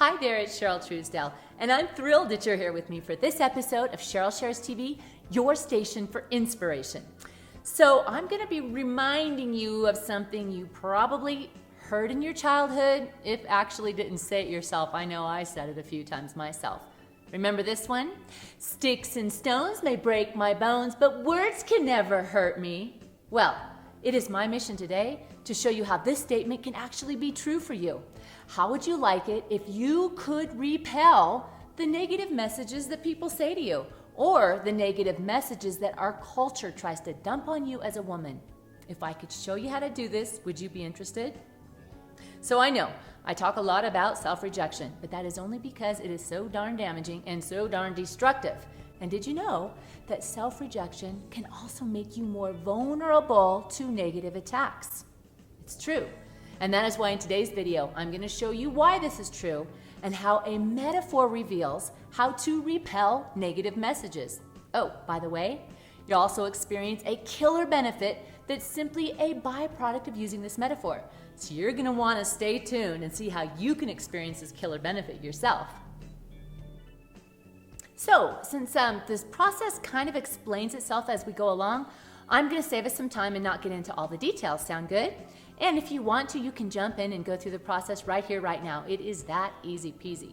Hi there, it's Cheryl Truesdell, and I'm thrilled that you're here with me for this episode of Cheryl Shares TV, your station for inspiration. So I'm going to be reminding you of something you probably heard in your childhood, if actually didn't say it yourself. I know I said it a few times myself. Remember this one? Sticks and stones may break my bones, but words can never hurt me. Well, it is my mission today to show you how this statement can actually be true for you. How would you like it if you could repel the negative messages that people say to you, or the negative messages that our culture tries to dump on you as a woman? If I could show you how to do this, would you be interested? So I know I talk a lot about self-rejection, but that is only because it is so darn damaging and so darn destructive. And did you know that self-rejection can also make you more vulnerable to negative attacks? It's true. And that is why in today's video, I'm going to show you why this is true and how a metaphor reveals how to repel negative messages. Oh, by the way, you'll also experience a killer benefit that's simply a byproduct of using this metaphor. So you're going to want to stay tuned and see how you can experience this killer benefit yourself. So, since this process kind of explains itself as we go along, I'm going to save us some time and not get into all the details. Sound good? And if you want to, you can jump in and go through the process right here, right now. It is that easy peasy.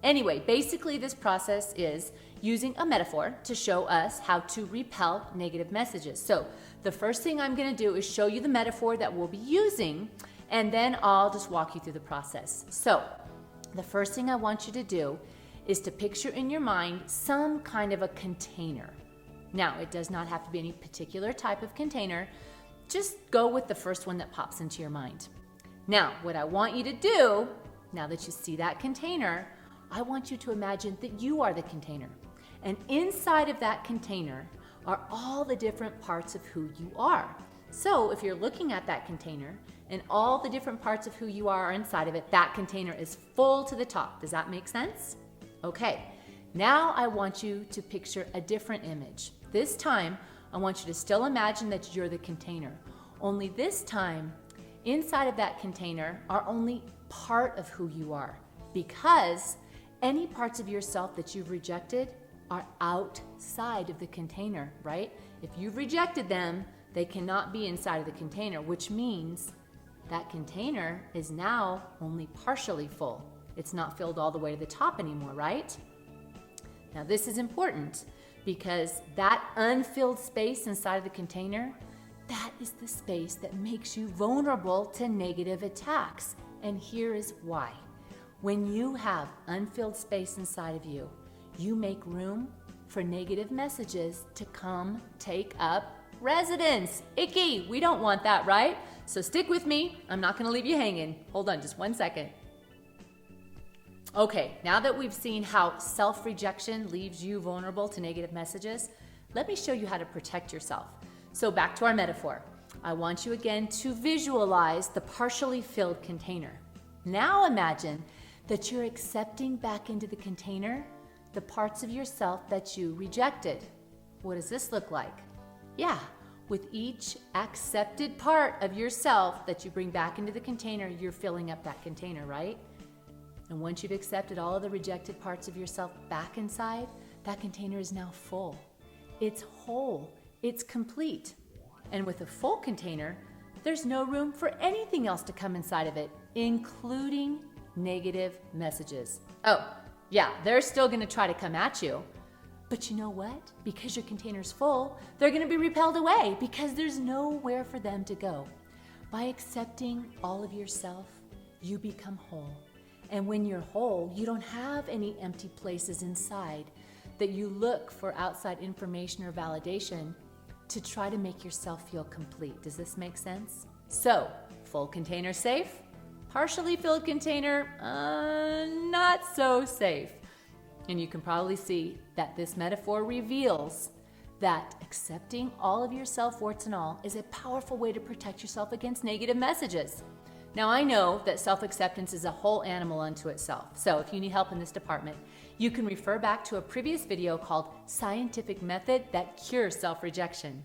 Anyway, basically this process is using a metaphor to show us how to repel negative messages. So the first thing I'm going to do is show you the metaphor that we'll be using, and then I'll just walk you through the process. So the first thing I want you to do is to picture in your mind some kind of a container. Now, it does not have to be any particular type of container. Just go with the first one that pops into your mind. Now, what I want you to do, now that you see that container, I want you to imagine that you are the container. And inside of that container are all the different parts of who you are. So if you're looking at that container and all the different parts of who you are inside of it, that container is full to the top. Does that make sense? Okay, now I want you to picture a different image. This time, I want you to still imagine that you're the container. Only this time, inside of that container are only part of who you are, because any parts of yourself that you've rejected are outside of the container, right? If you've rejected them, they cannot be inside of the container, which means that container is now only partially full. It's not filled all the way to the top anymore, right? Now this is important, because that unfilled space inside of the container, that is the space that makes you vulnerable to negative attacks. And here is why. When you have unfilled space inside of you, you make room for negative messages to come take up residence. Icky, we don't want that, right? So stick with me. I'm not going to leave you hanging. Hold on just 1 second. Okay, now that we've seen how self-rejection leaves you vulnerable to negative messages, let me show you how to protect yourself. So back to our metaphor. I want you again to visualize the partially filled container. Now imagine that you're accepting back into the container the parts of yourself that you rejected. What does this look like? Yeah, with each accepted part of yourself that you bring back into the container, you're filling up that container, right? And once you've accepted all of the rejected parts of yourself back inside, that container is now full. It's whole. It's complete. And with a full container, there's no room for anything else to come inside of it, including negative messages. Oh, yeah, they're still going to try to come at you. But you know what? Because your container's full, they're going to be repelled away because there's nowhere for them to go. By accepting all of yourself, you become whole. And when you're whole, you don't have any empty places inside that you look for outside information or validation to try to make yourself feel complete. Does this make sense? So, full container safe, partially filled container, not so safe. And you can probably see that this metaphor reveals that accepting all of yourself, warts and all, is a powerful way to protect yourself against negative messages. Now, I know that self-acceptance is a whole animal unto itself. So if you need help in this department, you can refer back to a previous video called Scientific Method That Cures Self-Rejection.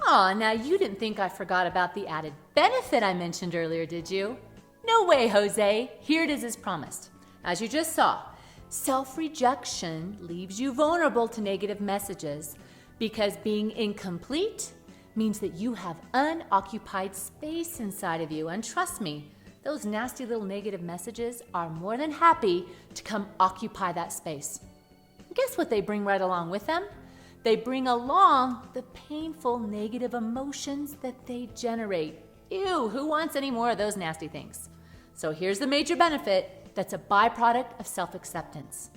Aw, now you didn't think I forgot about the added benefit I mentioned earlier, did you? No way, Jose. Here it is as promised. As you just saw, self-rejection leaves you vulnerable to negative messages because being incomplete means that you have unoccupied space inside of you. And trust me, those nasty little negative messages are more than happy to come occupy that space. And guess what they bring right along with them? They bring along the painful negative emotions that they generate. Ew, who wants any more of those nasty things? So here's the major benefit that's a byproduct of self-acceptance.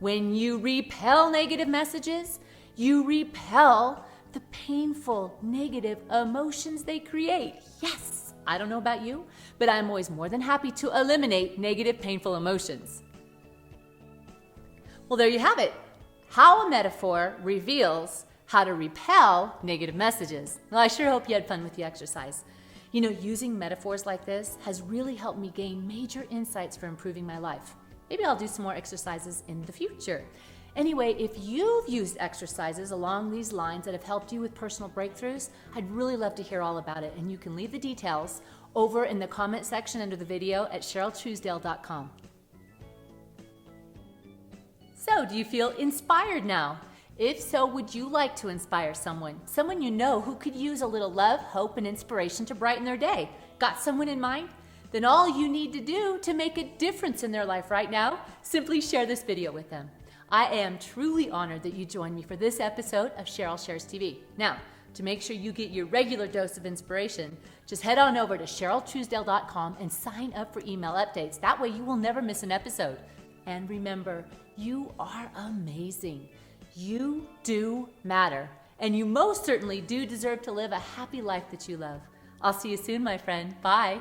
When you repel negative messages, you repel the painful negative emotions they create. Yes, I don't know about you, but I'm always more than happy to eliminate negative, painful emotions. Well, there you have it. How a metaphor reveals how to repel negative messages. Well, I sure hope you had fun with the exercise. You know, using metaphors like this has really helped me gain major insights for improving my life. Maybe I'll do some more exercises in the future. Anyway, if you've used exercises along these lines that have helped you with personal breakthroughs, I'd really love to hear all about it. And you can leave the details over in the comment section under the video at CherylTruesdale.com. So, do you feel inspired now? If so, would you like to inspire someone you know who could use a little love, hope, and inspiration to brighten their day? Got someone in mind? Then all you need to do to make a difference in their life right now, simply share this video with them. I am truly honored that you joined me for this episode of Cheryl Shares TV. Now, to make sure you get your regular dose of inspiration, just head on over to CherylTruesdale.com and sign up for email updates. That way you will never miss an episode. And remember, you are amazing. You do matter, and you most certainly do deserve to live a happy life that you love. I'll see you soon, my friend. Bye.